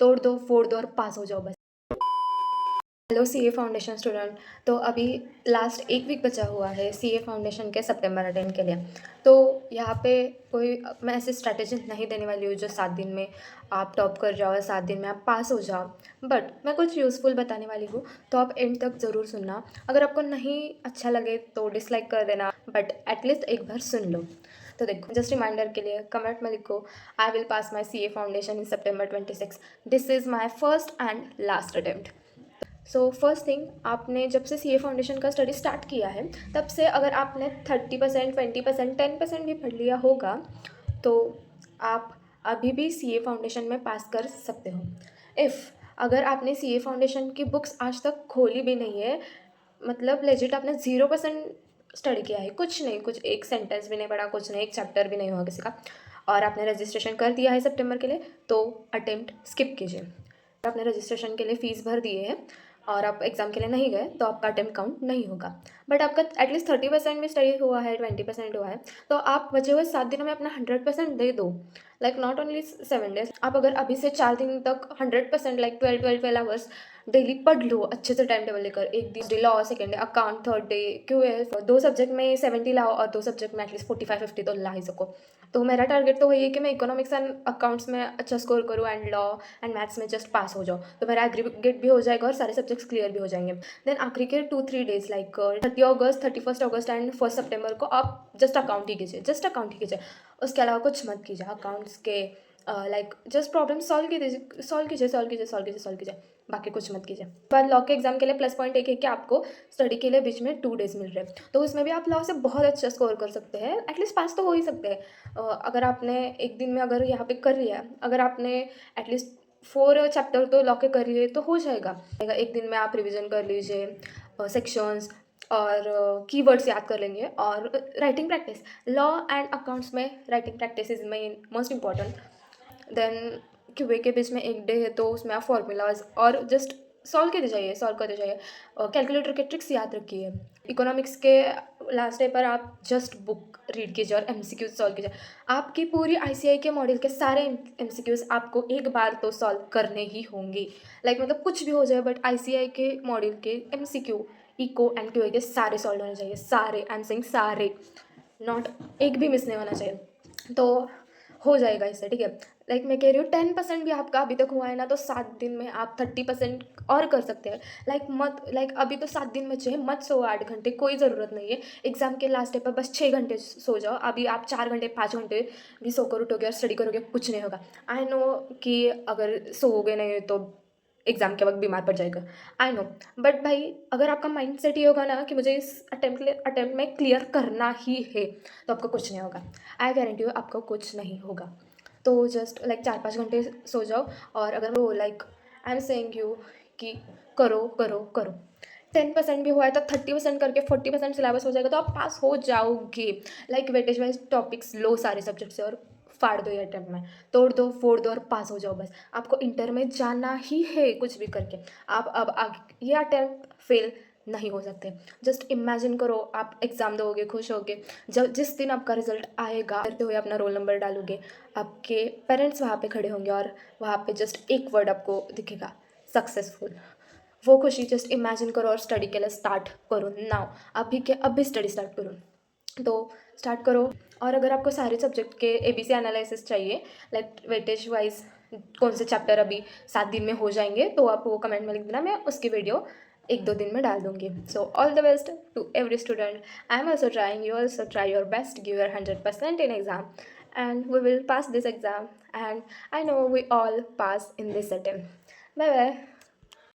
तोड़ दो, फोड़ दो और पास हो जाओ बस। Hello CA foundation student. तो अभी लास्ट एक वीक बचा हुआ है सीए फाउंडेशन के सितंबर अटेंड के लिए। तो यहाँ पे कोई मैं ऐसी स्ट्रैटेजी नहीं देने वाली हूँ जो 7 दिन में आप टॉप कर जाओ या 7 दिन में आप पास हो जाओ, बट मैं कुछ यूज़फुल बताने वाली हूँ। तो आप एंड तक ज़रूर सुनना। अगर आपको नहीं अच्छा लगे तो डिसलाइक कर देना, बट एटलीस्ट एक बार सुन लो। तो देखो, जस्ट रिमाइंडर के लिए कमेंट में लिखो, I will pass my CA foundation in September 26। This is my first and last attempt. So first thing, आपने जब से सीए फाउंडेशन का स्टडी स्टार्ट किया है तब से अगर आपने 30%, 20%, 10% भी पढ़ लिया होगा तो आप अभी भी सीए फाउंडेशन में पास कर सकते हो। अगर आपने सीए फाउंडेशन की बुक्स आज तक खोली भी नहीं है, मतलब लेजिट आपने 0% स्टडी किया है, कुछ नहीं, कुछ एक सेंटेंस भी नहीं पढ़ा, कुछ नहीं, एक चैप्टर भी नहीं हुआ किसी का, और आपने रजिस्ट्रेशन कर दिया है सितंबर के लिए, तो अटेम्प्ट स्किप कीजिए। आपने रजिस्ट्रेशन के लिए फ़ीस भर दिए हैं और आप एग्ज़ाम के लिए नहीं गए तो आपका अटेम्प्ट काउंट नहीं होगा। बट आपका एटलीस्ट 30% भी स्टडी हुआ है, 20% हुआ है, तो आप बचे हुए 7 दिनों में अपना 100% दे दो। लाइक नॉट ओनली 7 डेज, आप अगर अभी से 4 दिन तक 100% लाइक 12 आवर्स डेली पढ़ लो अच्छे से टाइम टेबल लेकर। एक डे लाओ, second day account, third day QS, 2 subject में 70 लाओ और 2 सब्जेक्ट में एटलीस्ट 45-50 तो ला ही सको। तो मेरा टारगेट तो वही है कि मैं इकोनॉमिक्स एंड अकाउंट्स में अच्छा स्कोर करूँ एंड लॉ एंड मैथ्स में जस्ट पास हो जाओ, तो मेरा एग्रीगेट भी हो जाएगा और सारे सब्जेक्ट्स क्लियर भी हो जाएंगे। देन आखिरी के 2-3 days like 30 August, 31 August and 1 सितंबर को आप जस्ट अकाउंट ही कीजिए, जस्ट अकाउंट ही कीजिए। उसके अलावा कुछ मत कीजिए। अकाउंट्स के लाइक जस्ट प्रॉब्लम सॉल्व कीजिए, बाकी कुछ मत कीजिए। पर लॉ के एग्जाम के लिए प्लस पॉइंट एक है कि आपको स्टडी के लिए बीच में 2 डेज मिल रहे हैं, तो उसमें भी आप लॉ से बहुत अच्छा स्कोर कर सकते हैं, एटलीस्ट पास तो हो ही सकते हैं। अगर आपने एक दिन में अगर यहाँ पे कर लिया, अगर आपने एटलीस्ट 4 चैप्टर तो लॉ के कर लिए तो हो जाएगा। एक दिन में आप रिविजन कर लीजिए, सेक्शंस और कीवर्ड्स याद कर लेंगे और writing practice. Law and accounts में writing practice is main most important. Then Q A के बीच में एक डे है तो उसमें आप फॉर्मूलाज और जस्ट सॉल्व करते जाइए। कैलकुलेटर के ट्रिक्स याद रखिए। इकोनॉमिक्स के लास्ट डे पर आप जस्ट बुक रीड कीजिए और एमसीक्यूज सॉल्व कीजिए। आपकी पूरी आईसीआई के मॉड्यूल के सारे एमसीक्यूज आपको एक बार तो सॉल्व करने ही होंगे। लाइक मतलब कुछ भी हो जाए बट आईसीआई के मॉड्यूल के एमसीक्यू, इको एंड क्यूए के सारे सॉल्व होने चाहिए, सारे, आई एम सेइंग सारे, नॉट एक भी मिस नहीं होना चाहिए। तो हो जाएगा इससे, ठीक है। लाइक मैं कह रही हूँ 10% भी आपका अभी तक हुआ है ना, तो 7 दिन में आप 30% और कर सकते हैं। लाइक अभी तो 7 दिन बचे हैं, मत सो 8 घंटे, कोई ज़रूरत नहीं है। एग्जाम के लास्ट डे पर बस 6 घंटे सो जाओ। अभी आप 4 घंटे 5 घंटे भी सोकर उठोगे और स्टडी करोगे, कुछ नहीं होगा। आई नो कि अगर सोओगे नहीं तो एग्ज़ाम के वक्त बीमार पड़ जाएगा, आई नो, बट भाई अगर आपका माइंड सेट ये होगा ना कि मुझे इस अटेम्प्ट में क्लियर करना ही है, तो आपको कुछ नहीं होगा। आई गारंटी यू आपको कुछ नहीं होगा। तो जस्ट लाइक 4-5 घंटे सो जाओ। और अगर वो like I am saying you कि करो करो करो, 10% भी हुआ है तो 30% करके 40% सिलेबस हो जाएगा तो आप पास हो जाओगे। लाइक वेटेज वाइज टॉपिक्स लो सारे सब्जेक्ट से और फाड़ दो ये अटेम्प्ट में, तोड़ दो, फोड़ दो और पास हो जाओ बस। आपको इंटर में जाना ही है कुछ भी करके। आप अब आगे ये अटेम्प्ट फेल नहीं हो सकते। जस्ट इमेजिन करो आप एग्ज़ाम दोगे, खुश होगे, जब जिस दिन आपका रिजल्ट आएगा, करते हुए अपना रोल नंबर डालोगे, आपके पेरेंट्स वहाँ पे खड़े होंगे और वहाँ पे जस्ट एक वर्ड आपको दिखेगा, सक्सेसफुल। वो खुशी जस्ट इमेजिन करो और स्टडी के लिए स्टार्ट करो नाउ। अभी स्टडी स्टार्ट करो, तो स्टार्ट करो। और अगर आपको सारे सब्जेक्ट के एबीसी एनालिसिस चाहिए, लाइक वेटेज वाइज कौन से चैप्टर अभी 7 दिन में हो जाएंगे, तो आप वो कमेंट में लिख देना, मैं उसकी वीडियो 1-2 दिन में डाल दूँगी। So all the best to every student. I am also trying, you also try your best, give your 100% in exam and we will pass this exam and I know we all pass in this attempt. Bye bye.